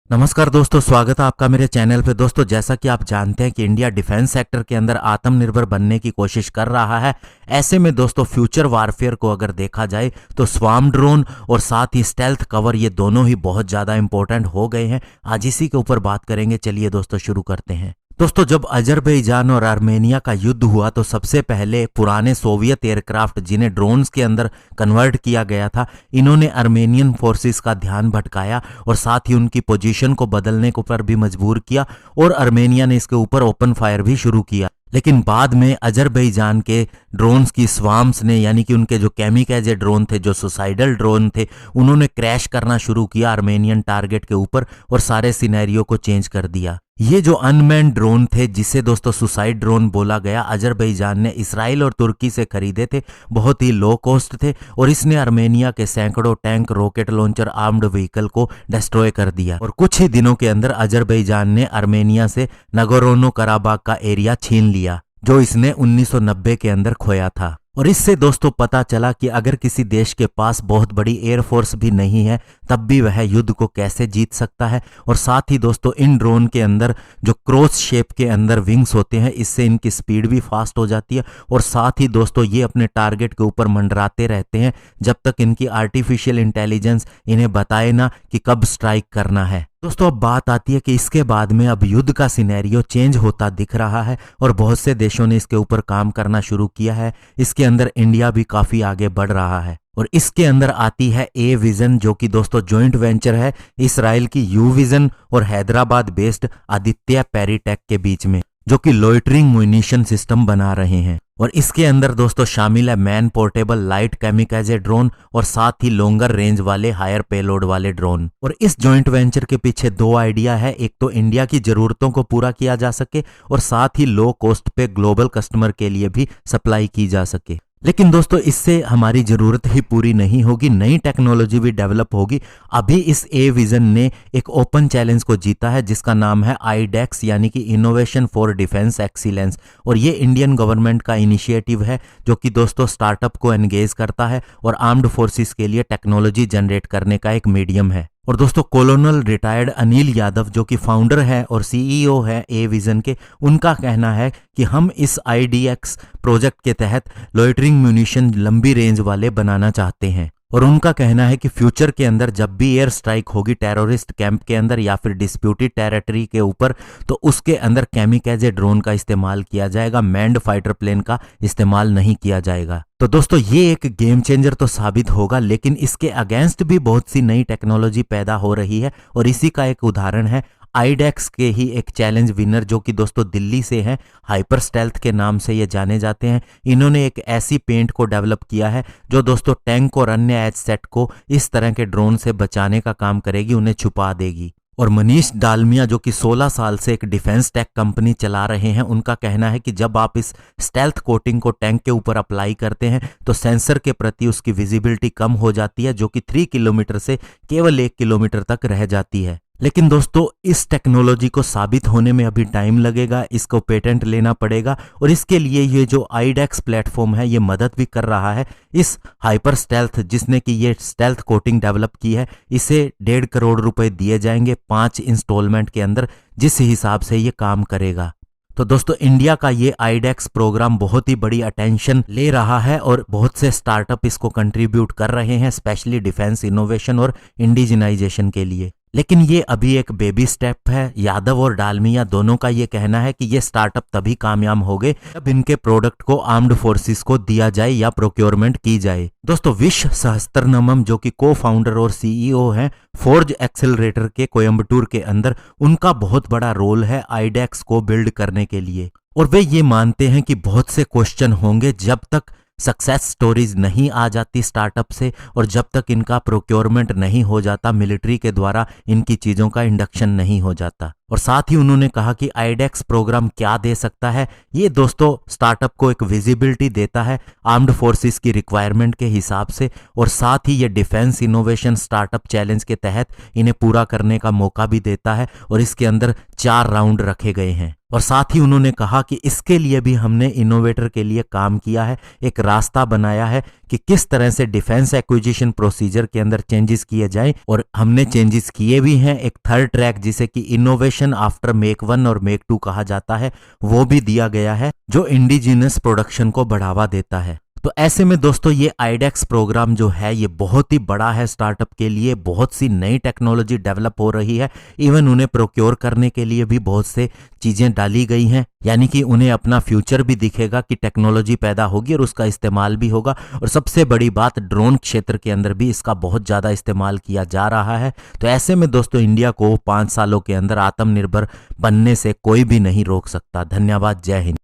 नमस्कार दोस्तों, स्वागत है आपका मेरे चैनल पे। दोस्तों, जैसा कि आप जानते हैं कि इंडिया डिफेंस सेक्टर के अंदर आत्मनिर्भर बनने की कोशिश कर रहा है। ऐसे में दोस्तों फ्यूचर वारफेयर को अगर देखा जाए तो स्वार्म ड्रोन और साथ ही स्टेल्थ कवर, ये दोनों ही बहुत ज़्यादा इंपॉर्टेंट हो गए हैं। आज इसी के ऊपर बात करेंगे। चलिए दोस्तों शुरू करते हैं। दोस्तों, जब अजरबैजान और आर्मेनिया का युद्ध हुआ तो सबसे पहले पुराने सोवियत एयरक्राफ्ट जिन्हें ड्रोन्स के अंदर कन्वर्ट किया गया था, इन्होंने आर्मेनियन फोर्सेस का ध्यान भटकाया और साथ ही उनकी पोजीशन को बदलने को पर भी मजबूर किया और आर्मेनिया ने इसके ऊपर ओपन फायर भी शुरू किया। लेकिन बाद में अजरबैजान के ड्रोन्स की स्वार्म्स ने, यानी कि उनके जो कैमिकाजे ड्रोन थे, जो सुसाइडल ड्रोन थे, उन्होंने क्रैश करना शुरू किया आर्मेनियन टारगेट के ऊपर और सारे सिनेरियो को चेंज कर दिया। ये जो अनमैन्ड ड्रोन थे, जिसे दोस्तों सुसाइड ड्रोन बोला गया, अजरबैजान ने इसराइल और तुर्की से खरीदे थे। बहुत ही लो कॉस्ट थे और इसने आर्मेनिया के सैकड़ों tank, rocket launcher, armed vehicle को डिस्ट्रॉय कर दिया। और कुछ ही दिनों के अंदर अजरबैजान ने आर्मेनिया से नगोर्नो कराबाख का एरिया छीन लिया, जो इसने 1990 के अंदर खोया था। और इससे दोस्तों पता चला कि अगर किसी देश के पास बहुत बड़ी एयरफोर्स भी नहीं है, तब भी वह युद्ध को कैसे जीत सकता है। और साथ ही दोस्तों इन ड्रोन के अंदर जो क्रॉस शेप के अंदर विंग्स होते हैं, इससे इनकी स्पीड भी फास्ट हो जाती है। और साथ ही दोस्तों ये अपने टारगेट के ऊपर मंडराते रहते हैं जब तक इनकी आर्टिफिशियल इंटेलिजेंस इन्हें बताए ना कि कब स्ट्राइक करना है। दोस्तों, अब बात आती है कि इसके बाद में अब युद्ध का सिनेरियो चेंज होता दिख रहा है और बहुत से देशों ने इसके ऊपर काम करना शुरू किया है। इसके अंदर इंडिया भी काफी आगे बढ़ रहा है और इसके अंदर आती है ए विजन, जो कि दोस्तों जॉइंट वेंचर है इसराइल की यू विजन और हैदराबाद बेस्ड आदित्य पेरीटेक के बीच में, जो कि लॉइटरिंग म्यूनिशन सिस्टम बना रहे हैं। और इसके अंदर दोस्तों शामिल है मैन पोर्टेबल लाइट कैमिकाजे ड्रोन और साथ ही लॉन्गर रेंज वाले हायर पेलोड वाले ड्रोन। और इस जॉइंट वेंचर के पीछे दो आइडिया है। एक तो इंडिया की जरूरतों को पूरा किया जा सके और साथ ही लो कॉस्ट पे ग्लोबल कस्टमर के लिए भी सप्लाई की जा सके। लेकिन दोस्तों इससे हमारी जरूरत ही पूरी नहीं होगी, नई टेक्नोलॉजी भी डेवलप होगी। अभी इस ए विजन ने एक ओपन चैलेंज को जीता है जिसका नाम है आईडेक्स, यानी कि इनोवेशन फॉर डिफेंस एक्सीलेंस। और ये इंडियन गवर्नमेंट का इनिशिएटिव है जो कि दोस्तों स्टार्टअप को एंगेज करता है और आर्म्ड फोर्सेस के लिए टेक्नोलॉजी जनरेट करने का एक मीडियम है। और दोस्तों कॉलोनल रिटायर्ड अनिल यादव, जो कि फाउंडर है और सीईओ है ए विजन के, उनका कहना है कि हम इस आईडीएक्स प्रोजेक्ट के तहत लॉइटरिंग म्यूनिशन लंबी रेंज वाले बनाना चाहते हैं। और उनका कहना है कि फ्यूचर के अंदर जब भी एयर स्ट्राइक होगी टेररिस्ट कैंप के अंदर या फिर डिस्प्यूटेड टेरिटरी के ऊपर, तो उसके अंदर कैमिकाजे ड्रोन का इस्तेमाल किया जाएगा, मैंड फाइटर प्लेन का इस्तेमाल नहीं किया जाएगा। तो दोस्तों ये एक गेम चेंजर तो साबित होगा, लेकिन इसके अगेंस्ट भी बहुत सी नई टेक्नोलॉजी पैदा हो रही है। और इसी का एक उदाहरण है आईडेक्स के ही एक चैलेंज विनर, जो कि दोस्तों दिल्ली से हैं, हाइपर स्टेल्थ के नाम से ये जाने जाते हैं। इन्होंने एक ऐसी पेंट को डेवलप किया है जो दोस्तों टैंक और अन्य एज सेट को इस तरह के ड्रोन से बचाने का काम करेगी, उन्हें छुपा देगी। और मनीष डालमिया, जो कि 16 साल से एक डिफेंस टेक कंपनी चला रहे हैं, उनका कहना है कि जब आप इस स्टेल्थ कोटिंग को टैंक के ऊपर अप्लाई करते हैं तो सेंसर के प्रति उसकी विजिबिलिटी कम हो जाती है, जो कि 3 किलोमीटर से केवल 1 किलोमीटर तक रह जाती है। लेकिन दोस्तों इस टेक्नोलॉजी को साबित होने में अभी टाइम लगेगा, इसको पेटेंट लेना पड़ेगा। और इसके लिए ये जो आईडेक्स प्लेटफॉर्म है ये मदद भी कर रहा है। इस हाइपर स्टेल्थ, जिसने कि ये स्टेल्थ कोटिंग डेवलप की है, इसे 1.5 करोड़ रुपए दिए जाएंगे 5 इंस्टॉलमेंट के अंदर, जिस हिसाब से ये काम करेगा। तो दोस्तों इंडिया का ये आईडेक्स प्रोग्राम बहुत ही बड़ी अटेंशन ले रहा है और बहुत से स्टार्टअप इसको कंट्रीब्यूट कर रहे हैं, स्पेशली डिफेंस इनोवेशन और इंडिजिनाइजेशन के लिए। लेकिन ये अभी एक बेबी स्टेप है। यादव और डालमिया दोनों का ये कहना है कि ये स्टार्टअप तभी कामयाब होंगे जब इनके प्रोडक्ट को आर्म्ड फोर्सेस को दिया जाए या प्रोक्योरमेंट की जाए। दोस्तों विश्व सहस्त्रनमम, जो कि को फाउंडर और सीईओ हैं फोर्ज एक्सेलरेटर के कोयम्बटूर के अंदर, उनका बहुत बड़ा रोल है आईडेक्स को बिल्ड करने के लिए। और वे ये मानते हैं कि बहुत से क्वेश्चन होंगे जब तक सक्सेस स्टोरीज नहीं आ जाती स्टार्टअप से और जब तक इनका प्रोक्योरमेंट नहीं हो जाता, मिलिट्री के द्वारा इनकी चीज़ों का इंडक्शन नहीं हो जाता। और साथ ही उन्होंने कहा कि आईडेक्स प्रोग्राम क्या दे सकता है, ये दोस्तों स्टार्टअप को एक विजिबिलिटी देता है आर्म्ड फोर्सेस की रिक्वायरमेंट के हिसाब से। और साथ ही ये डिफेंस इनोवेशन स्टार्टअप चैलेंज के तहत इन्हें पूरा करने का मौका भी देता है। और इसके अंदर 4 राउंड रखे गए हैं। और साथ ही उन्होंने कहा कि इसके लिए भी हमने इनोवेटर के लिए काम किया है, एक रास्ता बनाया है कि किस तरह से डिफेंस एक्विजिशन प्रोसीजर के अंदर चेंजेस किए जाएं, और हमने चेंजेस किए भी हैं। एक थर्ड ट्रैक जिसे कि इनोवेशन आफ्टर मेक 1 और मेक 2 कहा जाता है, वो भी दिया गया है, जो इंडिजिनस प्रोडक्शन को बढ़ावा देता है। तो ऐसे में दोस्तों ये आईडेक्स प्रोग्राम जो है ये बहुत ही बड़ा है स्टार्टअप के लिए। बहुत सी नई टेक्नोलॉजी डेवलप हो रही है, इवन उन्हें प्रोक्योर करने के लिए भी बहुत से चीजें डाली गई हैं, यानी कि उन्हें अपना फ्यूचर भी दिखेगा कि टेक्नोलॉजी पैदा होगी और उसका इस्तेमाल भी होगा। और सबसे बड़ी बात, ड्रोन क्षेत्र के अंदर भी इसका बहुत ज़्यादा इस्तेमाल किया जा रहा है। तो ऐसे में दोस्तों इंडिया को 5 सालों के अंदर आत्मनिर्भर बनने से कोई भी नहीं रोक सकता। धन्यवाद। जय हिंद।